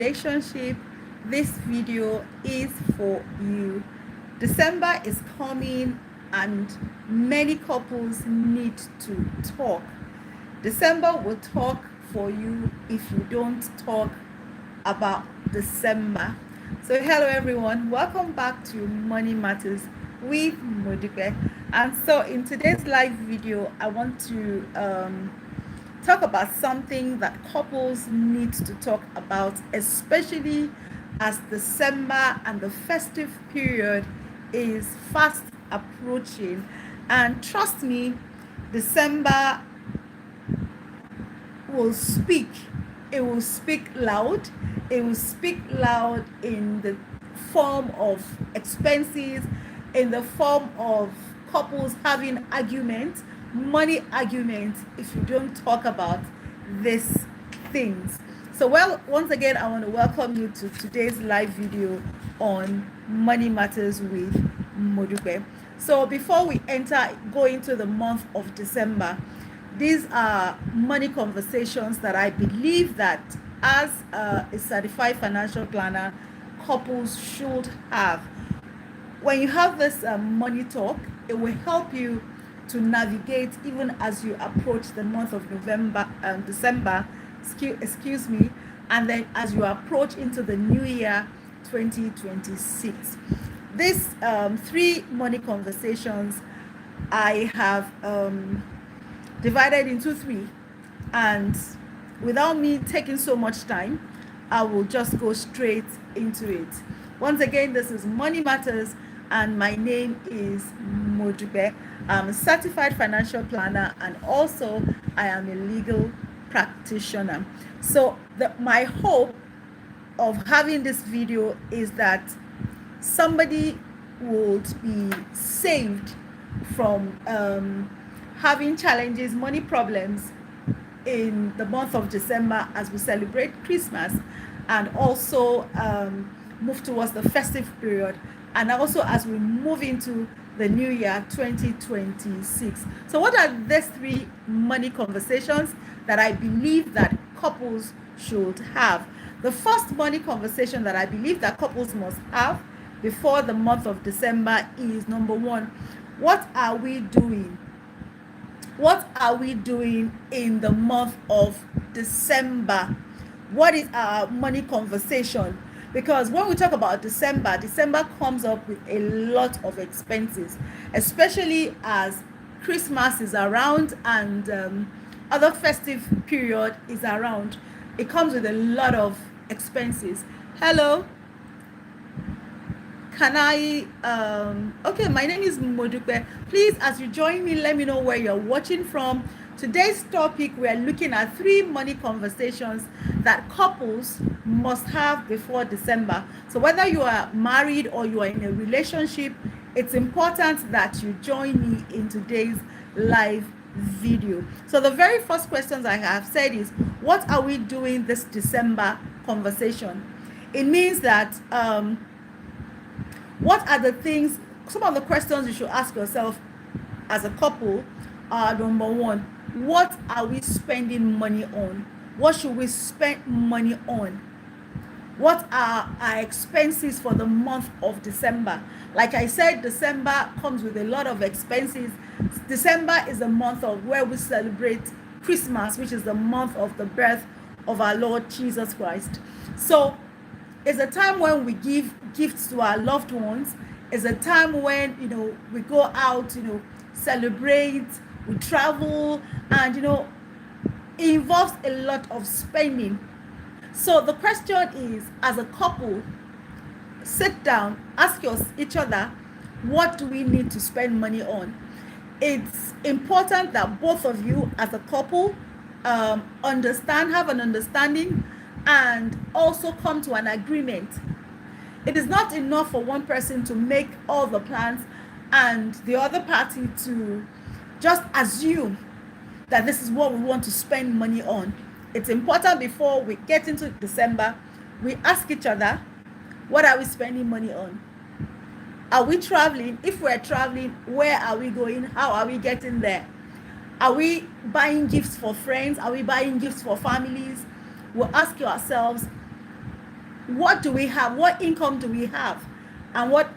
relationship, this video is for you. December is coming and many couples need to talk. December will talk for you if you don't talk about December. So hello everyone, welcome back to Money Matters with Modupe. And so in today's live video, I want to talk about something that couples need to talk about, especially as December and the festive period is fast approaching. And trust me, December will speak. It will speak loud. It will speak loud in the form of expenses, in the form of couples having arguments, money arguments, if you don't talk about these things. So, well, once again, I want to welcome you to today's live video on Money Matters with Modupe. So, before we go into the month of December, these are money conversations that I believe that as a certified financial planner, couples should have. When you have this money talk, it will help you to navigate even as you approach the month of December, excuse me, and then as you approach into the new year 2026. These three money conversations I have divided into three, and without me taking so much time, I will just go straight into it. Once again, this is Money Matters, and my name is Modupe. I'm a certified financial planner, and also I am a legal practitioner. So my hope of having this video is that somebody would be saved from having challenges, money problems in the month of December as we celebrate Christmas, and also move towards the festive period, and also as we move into the new year 2026. So what are these three money conversations that I believe that couples should have? The first money conversation that I believe that couples must have before the month of December is, number one, what are we doing? What are we doing in the month of December? What is our money conversation? Because when we talk about December comes up with a lot of expenses, especially as Christmas is around and other festive period is around. It comes with a lot of expenses. Hello. Can I okay, my name is Modupe. Please, as you join me, let me know where you're watching from. Today's topic, we are looking at three money conversations that couples must have before December. So whether you are married or you are in a relationship, it's important that you join me in today's live video. So the very first questions I have said is, what are we doing this December conversation? It means that what are the things, some of the questions you should ask yourself as a couple are, number one, what are we spending money on? What should we spend money on? What are our expenses for the month of December? Like I said, December comes with a lot of expenses. December is a month of where we celebrate Christmas, which is the month of the birth of our Lord Jesus Christ. So it's a time when we give gifts to our loved ones. It's a time when, we go out, celebrate, we travel, and, it involves a lot of spending. So the question is, as a couple, sit down, ask each other, what do we need to spend money on? It's important that both of you as a couple have an understanding and also come to an agreement. It is not enough for one person to make all the plans and the other party to just assume that this is what we want to spend money on. It's important before we get into December, we ask each other, what are we spending money on? Are we traveling? If we're traveling, where are we going? How are we getting there? Are we buying gifts for friends? Are we buying gifts for families? We'll ask ourselves, what do we have, what income do we have, and what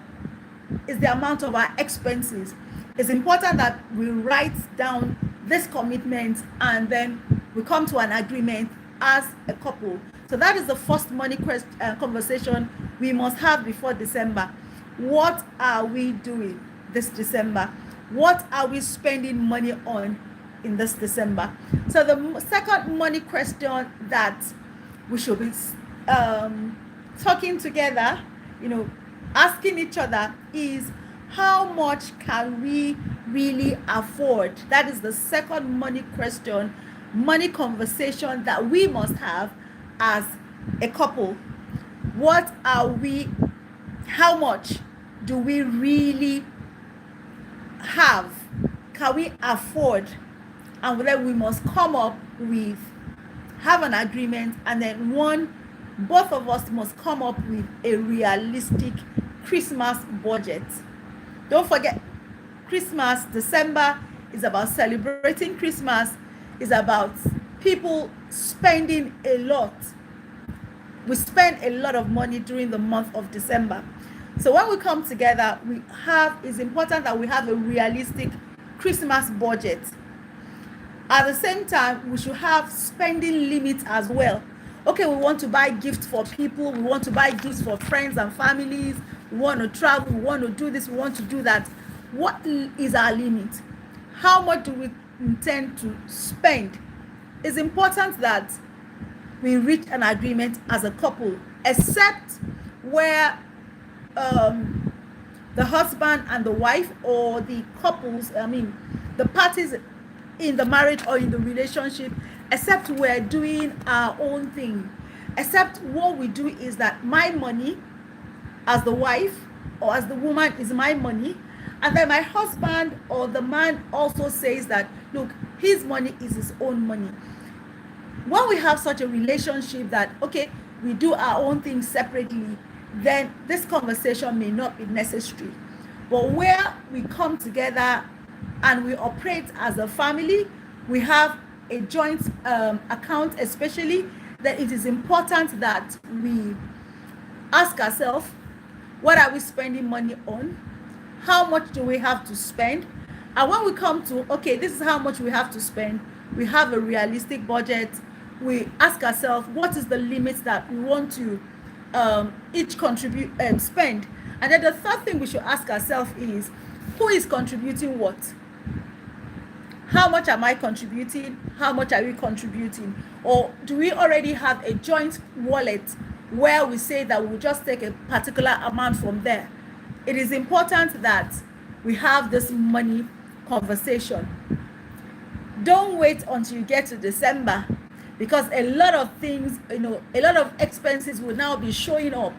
is the amount of our expenses. It's important that we write down this commitment and then we come to an agreement as a couple. So that is the first money conversation we must have before December. What are we doing this December? What are we spending money on in this December? So the second money question that we should be talking together, asking each other is, how much can we really afford? That is the second money question, money conversation that we must have as a couple. How much do we really have? Can we afford? And then we must come up with, have an agreement, and then both of us must come up with a realistic Christmas budget. Don't forget, Christmas, December is about celebrating Christmas, is about people spending a lot. We spend a lot of money during the month of December. So when we come together, it's important that we have a realistic Christmas budget. At the same time, we should have spending limits as well. Okay, we want to buy gifts for people, we want to buy gifts for friends and families, we want to travel, we want to do this, we want to do that. What is our limit? How much do we intend to spend? It's important that we reach an agreement as a couple, except where the husband and the wife, or the couples, the parties in the marriage or in the relationship, except we're doing our own thing. Except what we do is that my money as the wife or as the woman is my money, and then my husband or the man also says that, look, his money is his own money. When we have such a relationship that, okay, we do our own things separately, then this conversation may not be necessary. But where we come together and we operate as a family, we have a joint account, especially, that it is important that we ask ourselves, what are we spending money on? How much do we have to spend? And when we come to, okay, this is how much we have to spend, we have a realistic budget. We ask ourselves, what is the limit that we want to each contribute and spend? And then the third thing we should ask ourselves is, who is contributing what? How much am I contributing? How much are we contributing? Or do we already have a joint wallet where we say that we'll just take a particular amount from there? It is important that we have this money conversation. Don't wait until you get to December, because a lot of things, a lot of expenses will now be showing up.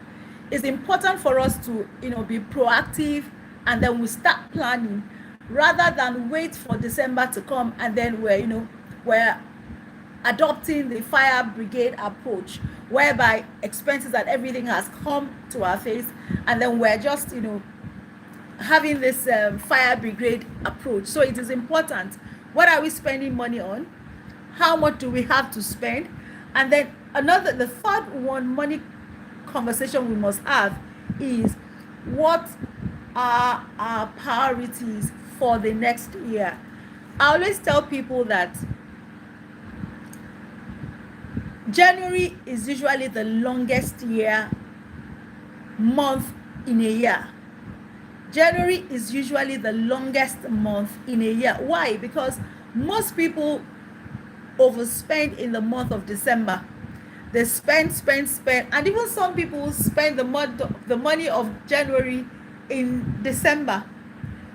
It's important for us to, be proactive, and then we start planning, rather than wait for December to come and then we're adopting the fire brigade approach, whereby expenses and everything has come to our face, and then we're just having this fire brigade approach. So it is important, what are we spending money on? How much do we have to spend? And then the third one money conversation we must have is, what are our priorities for the next year? I always tell people that January is usually the longest month in a year. January is usually the longest month in a year. Why? Because most people overspend in the month of December. They spend, and even some people spend the money of January in December.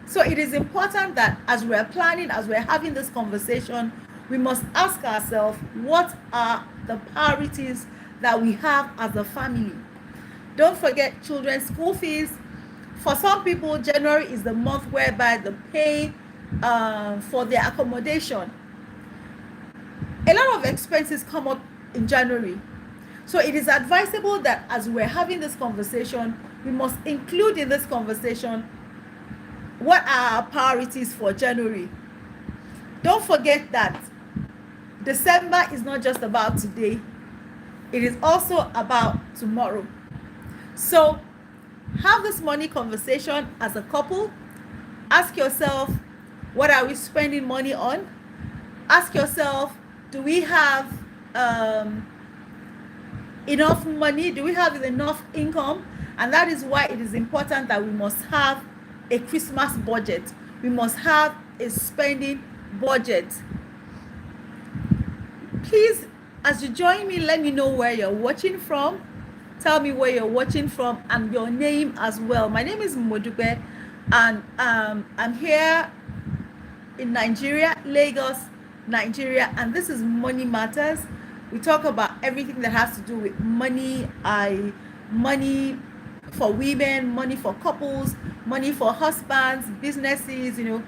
So it is important that as we're planning, as we're having this conversation, we must ask ourselves, what are the priorities that we have as a family? Don't forget children's school fees. For some people, January is the month whereby they pay for their accommodation. A lot of expenses come up in January. So it is advisable that as we're having this conversation, we must include in this conversation, what are our priorities for January? Don't forget that December is not just about today, it is also about tomorrow. So have this money conversation as a couple. Ask yourself, what are we spending money on? Ask yourself, do we have um, enough money? Do we have enough income? And that is why it is important that we must have a Christmas budget. We must have a spending budget. Please, as you join me, let me know where you're watching from. Tell me where you're watching from and your name as well. My name is Modupe, and I'm here in Nigeria, Lagos, Nigeria, and this is Money Matters. We talk about everything that has to do with money. Money for women, money for couples, money for husbands, businesses, and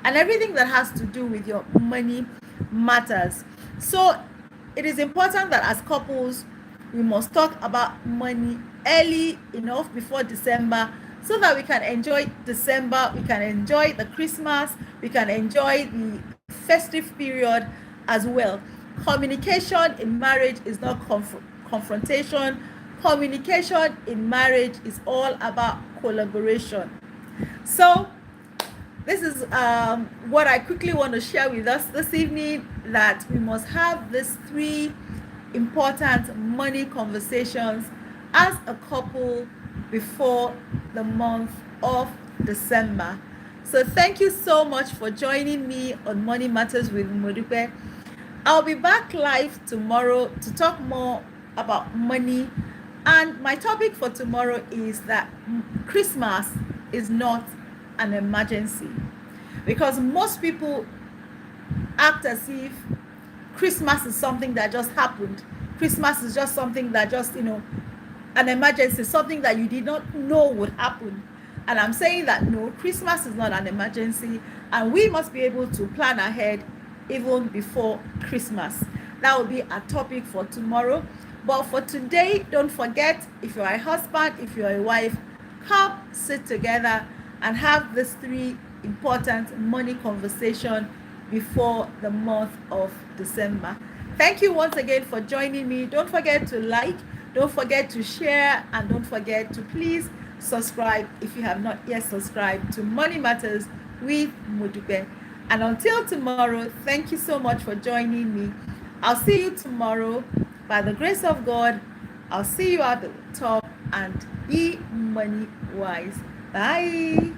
everything that has to do with your money matters. So it is important that as couples, we must talk about money early enough before December, so that we can enjoy December, we can enjoy the Christmas, we can enjoy the festive period as well. Communication in marriage is not confrontation. Communication in marriage is all about collaboration. So this is what I quickly want to share with us this evening, that we must have these 3 important money conversations as a couple before the month of December. So thank you so much for joining me on Money Matters with Modupe. I'll be back live tomorrow to talk more about money, and my topic for tomorrow is that Christmas is not an emergency, because most people act as if Christmas is something that just happened. Christmas is just something that just, an emergency, something that you did not know would happen. And I'm saying that no, Christmas is not an emergency, and we must be able to plan ahead even before Christmas. That will be a topic for tomorrow. But for today, don't forget, if you're a husband, if you're a wife, come sit together and have these 3 important money conversation before the month of December. Thank you once again for joining me. Don't forget to like, don't forget to share, and don't forget to please subscribe if you have not yet subscribed to Money Matters with Modupe. And until tomorrow, thank you so much for joining me. I'll see you tomorrow. By the grace of God, I'll see you at the top, and be money wise. Bye.